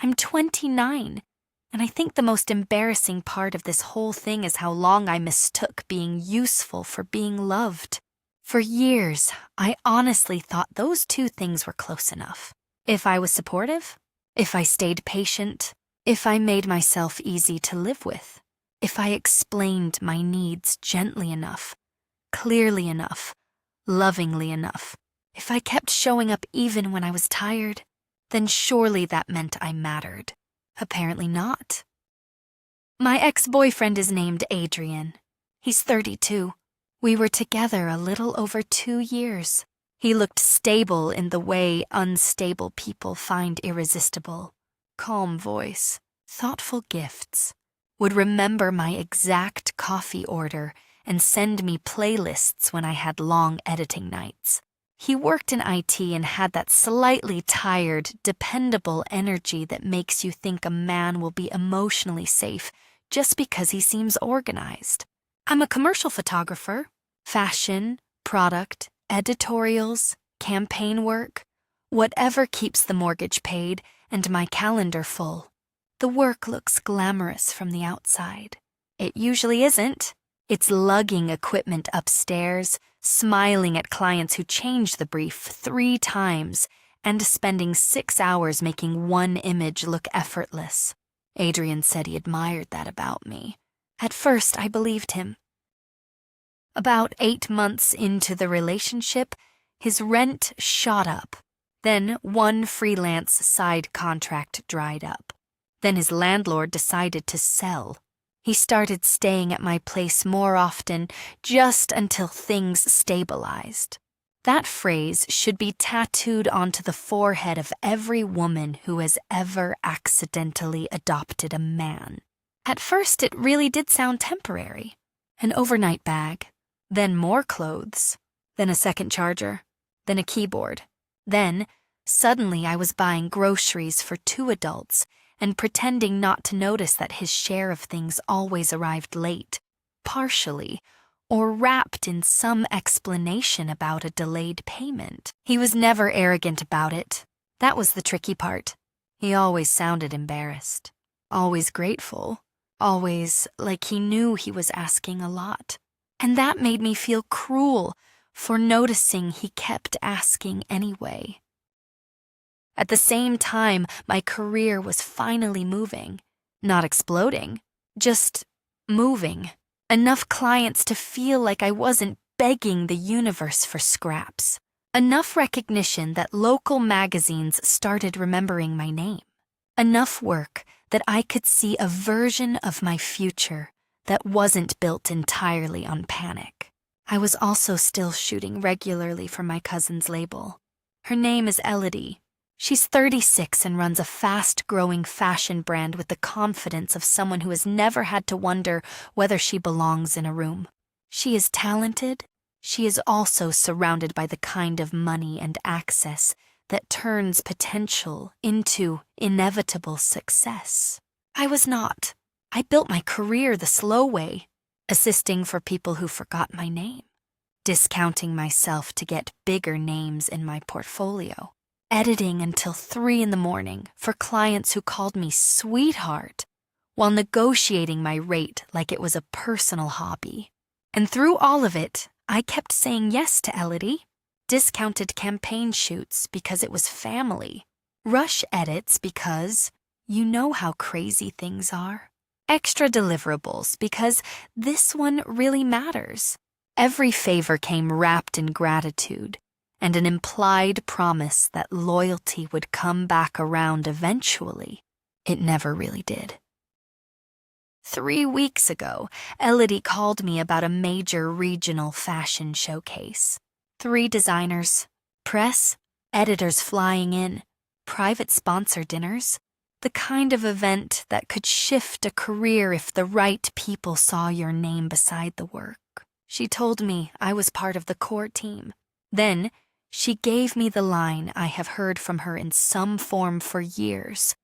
I'm 29, and I think the most embarrassing part of this whole thing is how long I mistook being useful for being loved. For years, I honestly thought those two things were close enough. If I was supportive, if I stayed patient, if I made myself easy to live with, if I explained my needs gently enough, clearly enough, lovingly enough, if I kept showing up even when I was tired, then surely that meant I mattered. Apparently not. My ex-boyfriend is named Adrian. He's 32. We were together a little over 2 years. He looked stable in the way unstable people find irresistible. Calm voice, thoughtful gifts, would remember my exact coffee order and send me playlists when I had long editing nights. He worked in IT and had that slightly tired, dependable energy that makes you think a man will be emotionally safe just because he seems organized. I'm a commercial photographer. Fashion, product, editorials, campaign work, whatever keeps the mortgage paid and my calendar full. The work looks glamorous from the outside. It usually isn't. It's lugging equipment upstairs, smiling at clients who change the brief 3 times, and spending 6 hours making one image look effortless. Adrian said he admired that about me. At first, I believed him. About 8 months into the relationship, his rent shot up. Then one freelance side contract dried up. Then his landlord decided to sell. He started staying at my place more often, just until things stabilized. That phrase should be tattooed onto the forehead of every woman who has ever accidentally adopted a man. At first, it really did sound temporary. An overnight bag, then more clothes, then a second charger, then a keyboard. Then, suddenly I was buying groceries for 2 adults and pretending not to notice that his share of things always arrived late, partially, or wrapped in some explanation about a delayed payment. He was never arrogant about it. That was the tricky part. He always sounded embarrassed, always grateful, always like he knew he was asking a lot. And that made me feel cruel for noticing he kept asking anyway. At the same time, my career was finally moving. Not exploding, just moving. Enough clients to feel like I wasn't begging the universe for scraps. Enough recognition that local magazines started remembering my name. Enough work that I could see a version of my future that wasn't built entirely on panic. I was also still shooting regularly for my cousin's label. Her name is Elodie. She's 36 and runs a fast-growing fashion brand with the confidence of someone who has never had to wonder whether she belongs in a room. She is talented. She is also surrounded by the kind of money and access that turns potential into inevitable success. I was not. I built my career the slow way, assisting for people who forgot my name, discounting myself to get bigger names in my portfolio, editing until 3 in the morning for clients who called me sweetheart, while negotiating my rate like it was a personal hobby. And through all of it, I kept saying yes to Elodie, discounted campaign shoots because it was family, rush edits because you know how crazy things are, extra deliverables because this one really matters. Every favor came wrapped in gratitude and an implied promise that loyalty would come back around eventually. It never really did. 3 weeks ago, Elodie called me about a major regional fashion showcase. 3 designers, press, editors flying in, private sponsor dinners. The kind of event that could shift a career if the right people saw your name beside the work. She told me I was part of the core team. Then, she gave me the line I have heard from her in some form for years.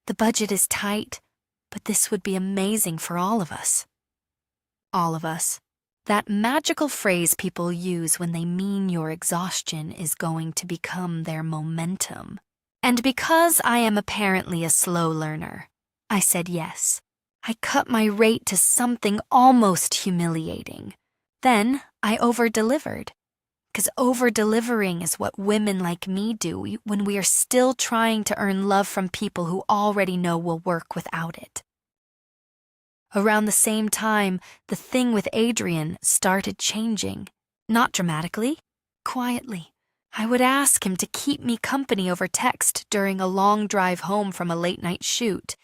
The budget is tight, but this would be amazing for all of us. All of us. That magical phrase people use when they mean your exhaustion is going to become their momentum. And because I am apparently a slow learner, I said yes. I cut my rate to something almost humiliating. Then I over-delivered. Because over-delivering is what women like me do when we are still trying to earn love from people who already know we'll work without it. Around the same time, the thing with Adrian started changing. Not dramatically, quietly. I would ask him to keep me company over text during a long drive home from a late-night shoot,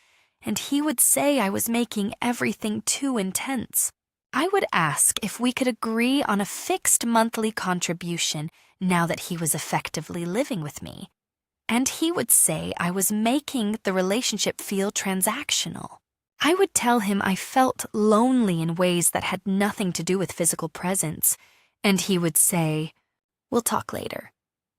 and he would say I was making everything too intense. I would ask if we could agree on a fixed monthly contribution now that he was effectively living with me, and he would say I was making the relationship feel transactional. I would tell him I felt lonely in ways that had nothing to do with physical presence, and he would say, "We'll talk later."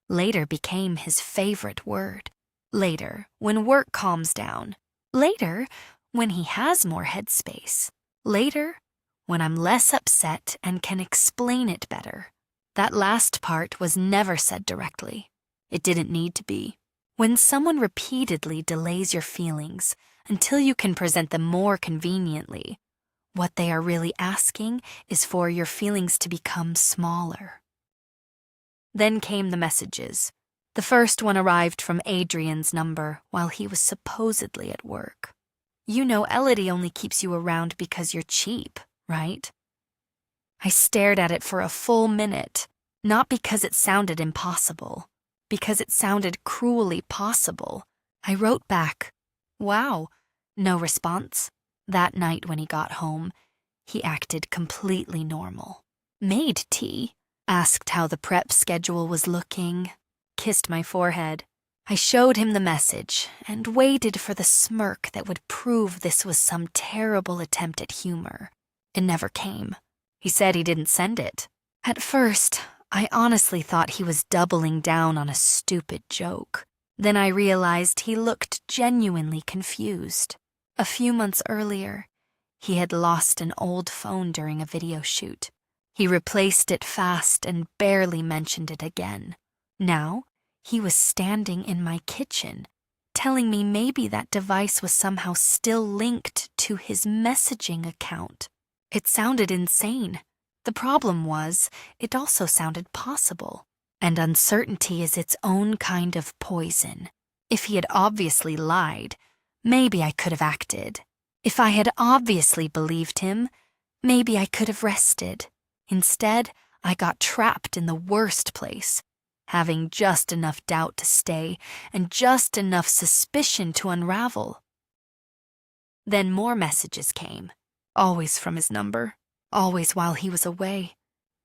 Later became his favorite word. Later, when work calms down. Later, when he has more headspace. Later, when I'm less upset and can explain it better. That last part was never said directly. It didn't need to be. When someone repeatedly delays your feelings until you can present them more conveniently, what they are really asking is for your feelings to become smaller. Then came the messages. The first one arrived from Adrian's number while he was supposedly at work. You know Elodie only keeps you around because you're cheap, right? I stared at it for a full minute, not because it sounded impossible, because it sounded cruelly possible. I wrote back, "Wow." No response. That night when he got home, he acted completely normal. Made tea, asked how the prep schedule was looking, kissed my forehead. I showed him the message and waited for the smirk that would prove this was some terrible attempt at humor. It never came. He said he didn't send it. At first, I honestly thought he was doubling down on a stupid joke. Then I realized he looked genuinely confused. A few months earlier, he had lost an old phone during a video shoot. He replaced it fast and barely mentioned it again. Now, he was standing in my kitchen, telling me maybe that device was somehow still linked to his messaging account. It sounded insane. The problem was, it also sounded possible. And uncertainty is its own kind of poison. If he had obviously lied, maybe I could have acted. If I had obviously believed him, maybe I could have rested. Instead, I got trapped in the worst place, having just enough doubt to stay and just enough suspicion to unravel. Then more messages came, always from his number, always while he was away.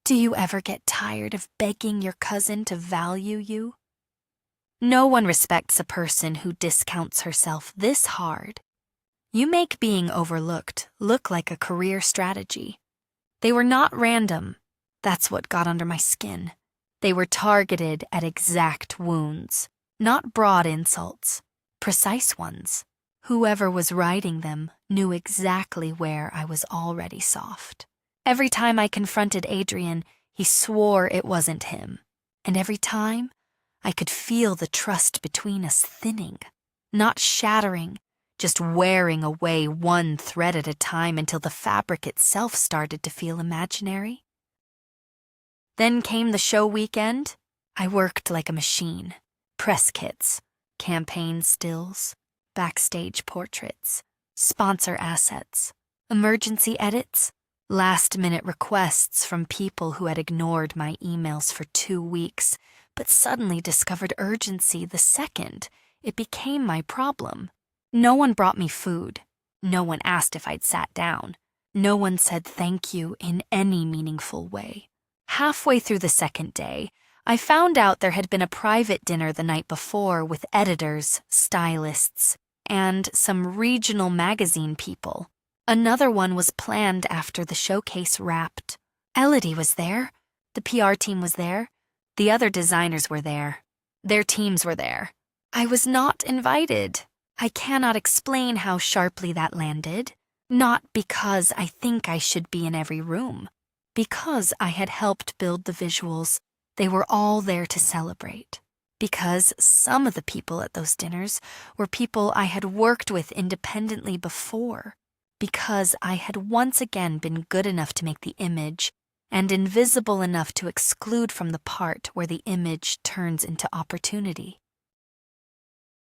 Do you ever get tired of begging your cousin to value you? No one respects a person who discounts herself this hard. You make being overlooked look like a career strategy. They were not random. That's what got under my skin. They were targeted at exact wounds, not broad insults, precise ones. Whoever was writing them knew exactly where I was already soft. Every time I confronted Adrian, he swore it wasn't him. And every time, I could feel the trust between us thinning, not shattering, just wearing away one thread at a time until the fabric itself started to feel imaginary. Then came the show weekend. I worked like a machine. Press kits, campaign stills, backstage portraits, sponsor assets, emergency edits, last-minute requests from people who had ignored my emails for 2 weeks, but suddenly discovered urgency the second it became my problem. No one brought me food. No one asked if I'd sat down. No one said thank you in any meaningful way. Halfway through the second day, I found out there had been a private dinner the night before with editors, stylists, and some regional magazine people. Another one was planned after the showcase wrapped. Elodie was there. The PR team was there. The other designers were there. Their teams were there. I was not invited. I cannot explain how sharply that landed. Not because I think I should be in every room. Because I had helped build the visuals. They were all there to celebrate. Because some of the people at those dinners were people I had worked with independently before. Because I had once again been good enough to make the image and invisible enough to exclude from the part where the image turns into opportunity.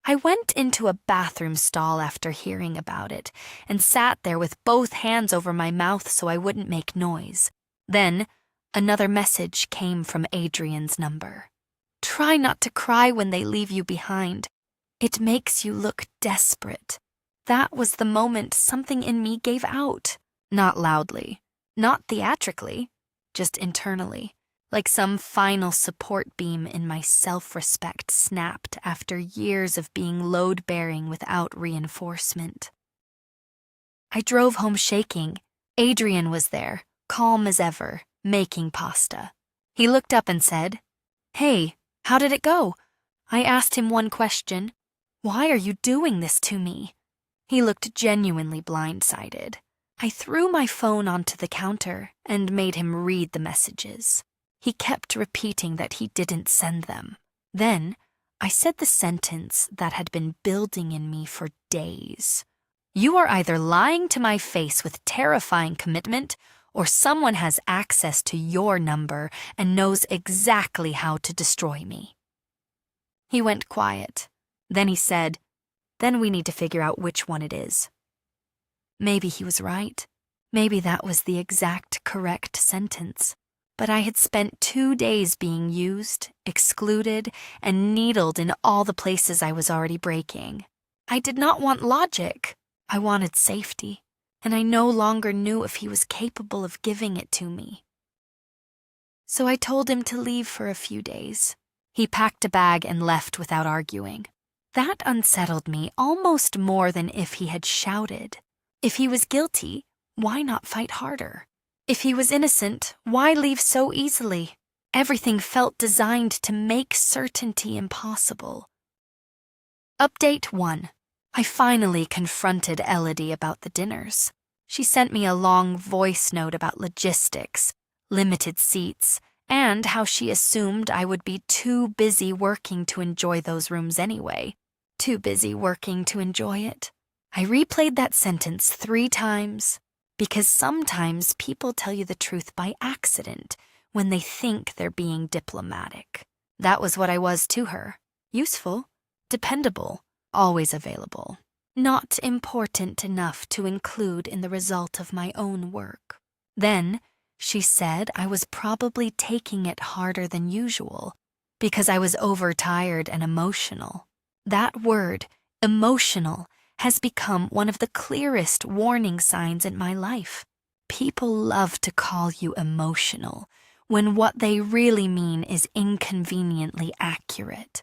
I went into a bathroom stall after hearing about it and sat there with both hands over my mouth so I wouldn't make noise. Then, another message came from Adrian's number. Try not to cry when they leave you behind. It makes you look desperate. That was the moment something in me gave out. Not loudly, not theatrically, just internally. Like some final support beam in my self-respect snapped after years of being load-bearing without reinforcement. I drove home shaking. Adrian was there, calm as ever, making pasta. He looked up and said, "Hey, how did it go?" I asked him one question. "Why are you doing this to me?" He looked genuinely blindsided. I threw my phone onto the counter and made him read the messages. He kept repeating that he didn't send them. Then, I said the sentence that had been building in me for days. You are either lying to my face with terrifying commitment, or someone has access to your number and knows exactly how to destroy me. He went quiet. Then he said, "Then we need to figure out which one it is." Maybe he was right. Maybe that was the exact correct sentence. But I had spent 2 days being used, excluded, and needled in all the places I was already breaking. I did not want logic. I wanted safety, and I no longer knew if he was capable of giving it to me. So I told him to leave for a few days. He packed a bag and left without arguing. That unsettled me almost more than if he had shouted. If he was guilty, why not fight harder? If he was innocent, why leave so easily? Everything felt designed to make certainty impossible. Update 1. I finally confronted Elodie about the dinners. She sent me a long voice note about logistics, limited seats, and how she assumed I would be too busy working to enjoy those rooms anyway. Too busy working to enjoy it. I replayed that sentence 3 times. Because sometimes people tell you the truth by accident when they think they're being diplomatic. That was what I was to her. Useful, dependable, always available. Not important enough to include in the result of my own work. Then, she said I was probably taking it harder than usual because I was overtired and emotional. That word, emotional, has become one of the clearest warning signs in my life. People love to call you emotional when what they really mean is inconveniently accurate.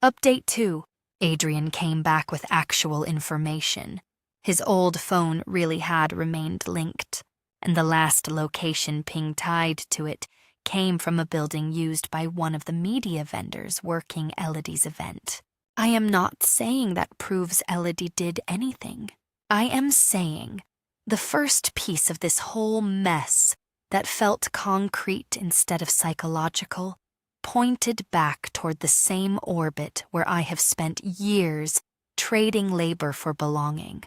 Update 2. Adrian came back with actual information. His old phone really had remained linked, and the last location ping tied to it came from a building used by one of the media vendors working Elodie's event. I am not saying that proves Elodie did anything. I am saying the first piece of this whole mess that felt concrete instead of psychological pointed back toward the same orbit where I have spent years trading labor for belonging.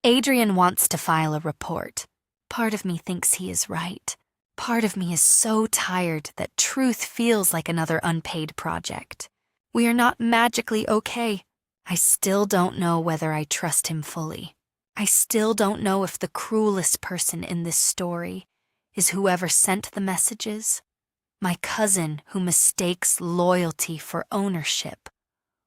Adrian wants to file a report. Part of me thinks he is right. Part of me is so tired that truth feels like another unpaid project. We are not magically okay. I still don't know whether I trust him fully. I still don't know if the cruelest person in this story is whoever sent the messages, my cousin who mistakes loyalty for ownership,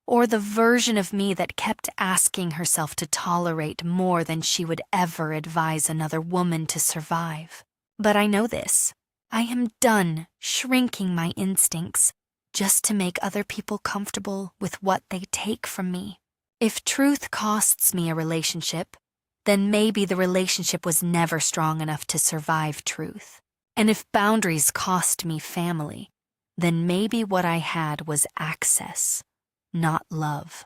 or the version of me that kept asking herself to tolerate more than she would ever advise another woman to survive. But I know this. I am done shrinking my instincts just to make other people comfortable with what they take from me. If truth costs me a relationship, then maybe the relationship was never strong enough to survive truth. And if boundaries cost me family, then maybe what I had was access, not love.